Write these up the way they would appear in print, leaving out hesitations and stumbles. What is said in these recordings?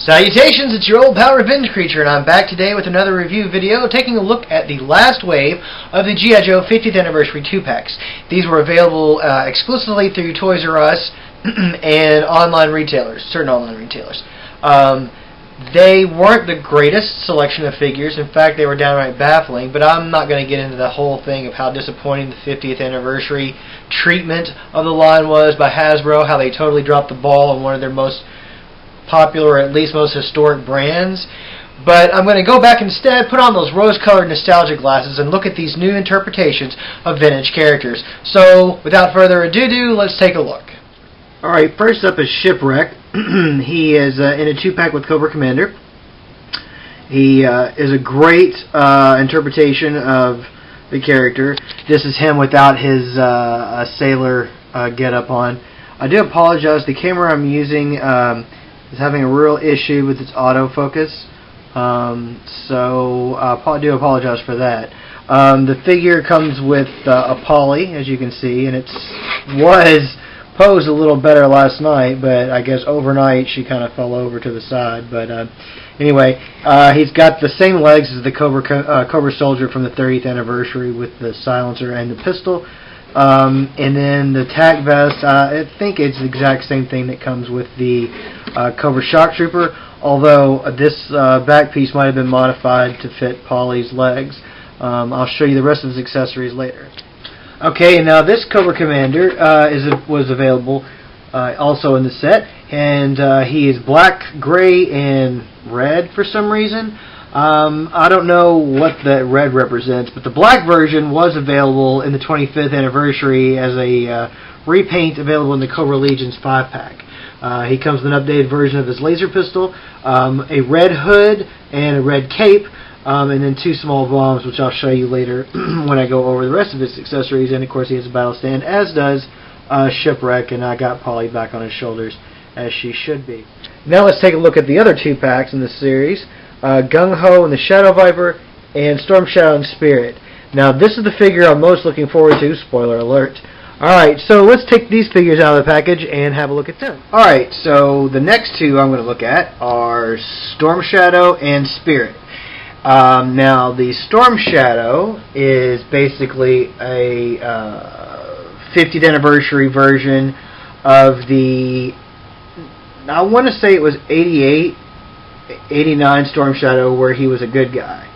Salutations, it's your old pal Revenge Creature, and I'm back today with another review video taking a look at the last wave of the G.I. Joe 50th Anniversary 2-packs. These were available exclusively through Toys R Us and online retailers, certain online retailers. They weren't the greatest selection of figures. In fact, they were downright baffling, but I'm not going to get into the whole thing of how disappointing the 50th Anniversary treatment of the line was by Hasbro, how they totally dropped the ball on one of their most popular, or at least most historic brands. But I'm going to go back instead, put on those rose-colored nostalgia glasses, and look at these new interpretations of vintage characters. So, without further ado, let's take a look. Alright, first up is Shipwreck. He is in a 2-pack with Cobra Commander. He is a great interpretation of the character. This is him without his sailor get-up on. I do apologize, the camera I'm using is having a real issue with its autofocus, so I do apologize for that. The figure comes with a Polly, as you can see, and it was posed a little better last night, but I guess overnight she kind of fell over to the side. But anyway, he's got the same legs as the Cobra Soldier from the 30th Anniversary with the silencer and the pistol. And then the tack vest, I think it's the exact same thing that comes with the Cobra Shock Trooper, although this back piece might have been modified to fit Polly's legs. I'll show you the rest of his accessories later. Okay, now this Cobra Commander was available also in the set, and he is black, gray, and red for some reason. I don't know what that red represents, but the black version was available in the 25th Anniversary as a repaint available in the Cobra Legions 5-pack. He comes with an updated version of his laser pistol, a red hood, and a red cape, and then 2 small bombs, which I'll show you later when I go over the rest of his accessories. And of course he has a battle stand, as does Shipwreck, and I got Polly back on his shoulders, as she should be. Now let's take a look at the other 2 packs in the series. Gung Ho and the Shadow Viper, and Storm Shadow and Spirit. Now this is the figure I'm most looking forward to, spoiler alert. Alright, so let's take these figures out of the package and have a look at them. Alright, so the next 2 I'm going to look at are Storm Shadow and Spirit. Now the Storm Shadow is basically a 50th Anniversary version of the, I want to say it was 89 Storm Shadow, where he was a good guy.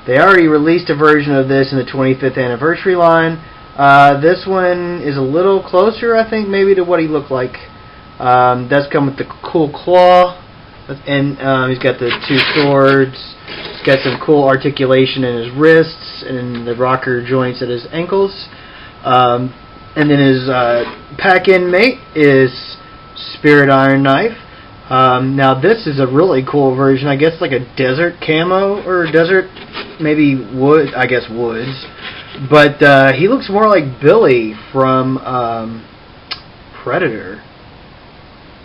They already released a version of this in the 25th Anniversary line. This one is a little closer, I think, maybe to what he looked like. Does come with the cool claw, and he's got the 2 swords. He's got some cool articulation in his wrists and the rocker joints at his ankles. And then his pack-in mate is Spirit Iron Knife. Now this is a really cool version. I guess like a desert camo, or desert, maybe wood, I guess woods. But he looks more like Billy from Predator.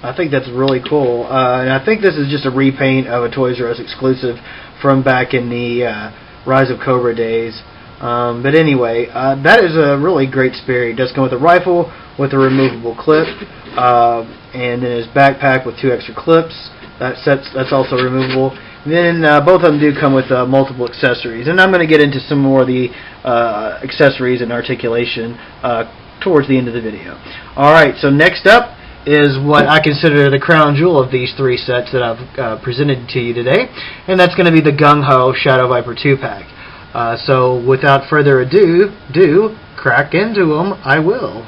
I think that's really cool. And I think this is just a repaint of a Toys R Us exclusive from back in the Rise of Cobra days. But anyway, that is a really great Spirit. He does come with a rifle with a removable clip. And then his backpack with 2 extra clips. That's also removable. And then both of them do come with multiple accessories. And I'm going to get into some more of the accessories and articulation towards the end of the video. Alright, so next up is what I consider the crown jewel of these 3 sets that I've presented to you today. And that's going to be the Gung Ho Shadow Viper 2-pack. So without further ado, crack into them, I will.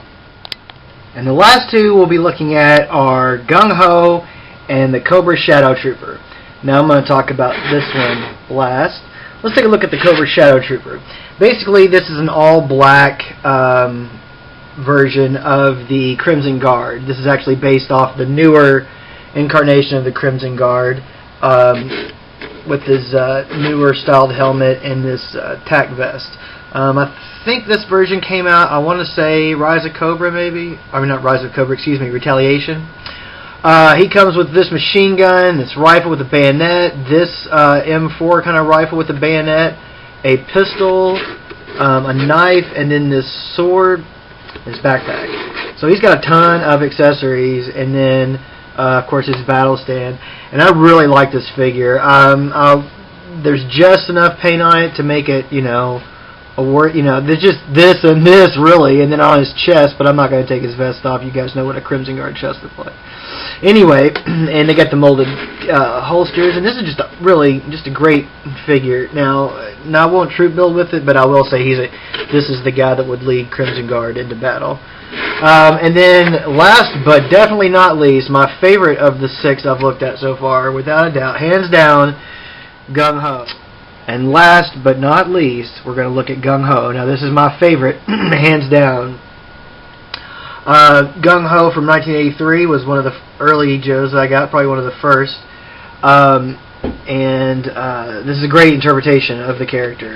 And the last 2 we'll be looking at are Gung Ho and the Cobra Shadow Trooper. Now I'm going to talk about this one last. Let's take a look at the Cobra Shadow Trooper. Basically, this is an all-black version of the Crimson Guard. This is actually based off the newer incarnation of the Crimson Guard, with his newer styled helmet and this tack vest. I think this version came out, I want to say Rise of Cobra, maybe? I mean, not Rise of Cobra, excuse me, Retaliation. He comes with this machine gun, this rifle with a bayonet, this M4 kind of rifle with a bayonet, a pistol, a knife, and then this sword, his backpack. So he's got a ton of accessories, and then Of course, his battle stand, and I really like this figure. There's just enough paint on it to make it, there's just this and this really, and then on his chest. But I'm not going to take his vest off. You guys know what a Crimson Guard chest looks like. Anyway, and they got the molded holsters, and this is just a great figure. Now I won't troop build with it, but I will say this is the guy that would lead Crimson Guard into battle. And then last but definitely not least, my favorite of the 6 I've looked at so far, without a doubt, hands down, Gung Ho. And last but not least, we're going to look at Gung Ho. Now this is my favorite, hands down. Gung Ho from 1983 was one of the early Joes that I got, probably one of the first. This is a great interpretation of the character.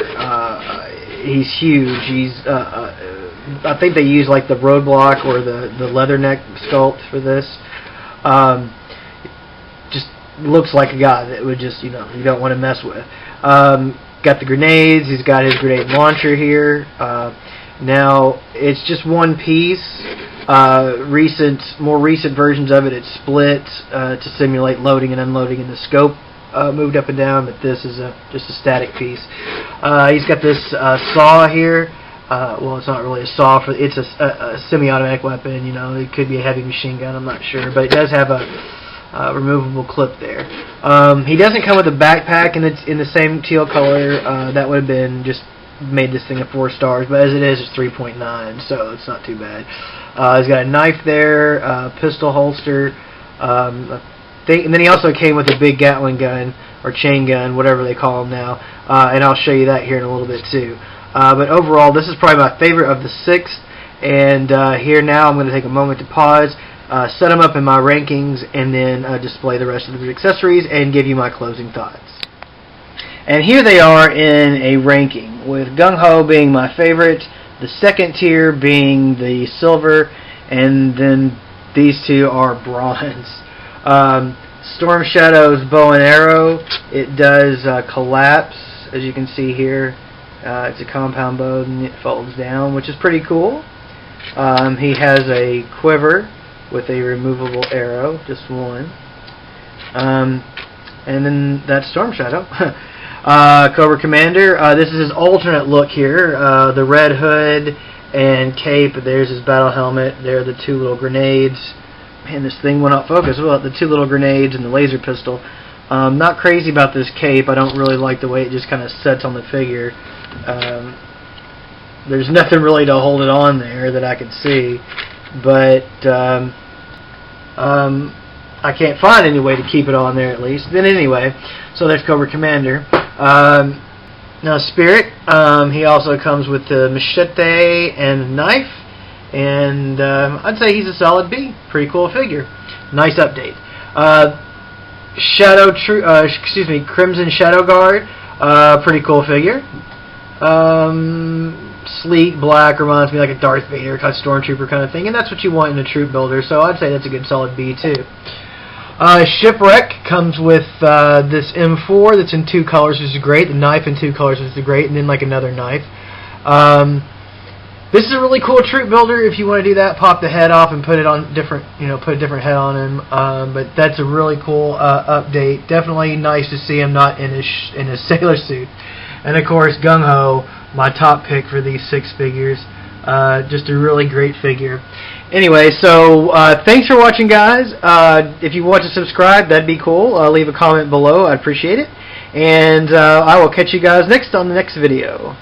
He's huge. I think they use like the roadblock or the leather neck sculpt for this. Just looks like a guy that would just, you don't want to mess with. Got the grenades. He's got his grenade launcher here. Now it's just one piece. More recent versions of it, it's split to simulate loading and unloading, and the scope moved up and down. But this is just a static piece. He's got this saw here. Well, it's not really a saw. It's a semi-automatic weapon. It could be a heavy machine gun. I'm not sure, but it does have a removable clip there. He doesn't come with a backpack, and it's in the same teal color. That would have been just made this thing a 4 stars, but as it is, it's 3.9, so it's not too bad. He's got a knife there, pistol holster, and then he also came with a big Gatling gun or chain gun, whatever they call them now, and I'll show you that here in a little bit too. But overall, this is probably my favorite of the 6, and here now I'm going to take a moment to pause, set them up in my rankings, and then display the rest of the accessories and give you my closing thoughts. And here they are in a ranking, with Gung Ho being my favorite, the second tier being the silver, and then these two are bronze. Storm Shadow's bow and arrow, it does collapse, as you can see here. It's a compound bow and it folds down, which is pretty cool. He has a quiver with a removable arrow, just one. And then that's Storm Shadow. Cobra Commander, this is his alternate look here. The red hood and cape, there's his battle helmet, there are the 2 little grenades. Man, this thing will not focus. Well, the 2 little grenades and the laser pistol. Not crazy about this cape. I don't really like the way it just kind of sets on the figure. There's nothing really to hold it on there that I can see, but I can't find any way to keep it on there at least. Then anyway, so there's Cobra Commander. Now Spirit, he also comes with the machete and knife, and I'd say he's a solid B. Pretty cool figure. Nice update. Crimson Shadow Guard, pretty cool figure. Sleek black, reminds me like a Darth Vader kind of stormtrooper kind of thing, and that's what you want in a troop builder, so I'd say that's a good solid B too. Shipwreck comes with this M4 that's in 2 colors, which is great. The knife in 2 colors, which is great, and then like another knife. This is a really cool troop builder. If you want to do that, pop the head off and put it on different, put a different head on him. But that's a really cool update. Definitely nice to see him not in his sailor suit. And of course, Gung Ho, my top pick for these 6 figures. Just a really great figure. Anyway, so thanks for watching, guys. If you want to subscribe, that'd be cool. Leave a comment below. I'd appreciate it. And I will catch you guys on the next video.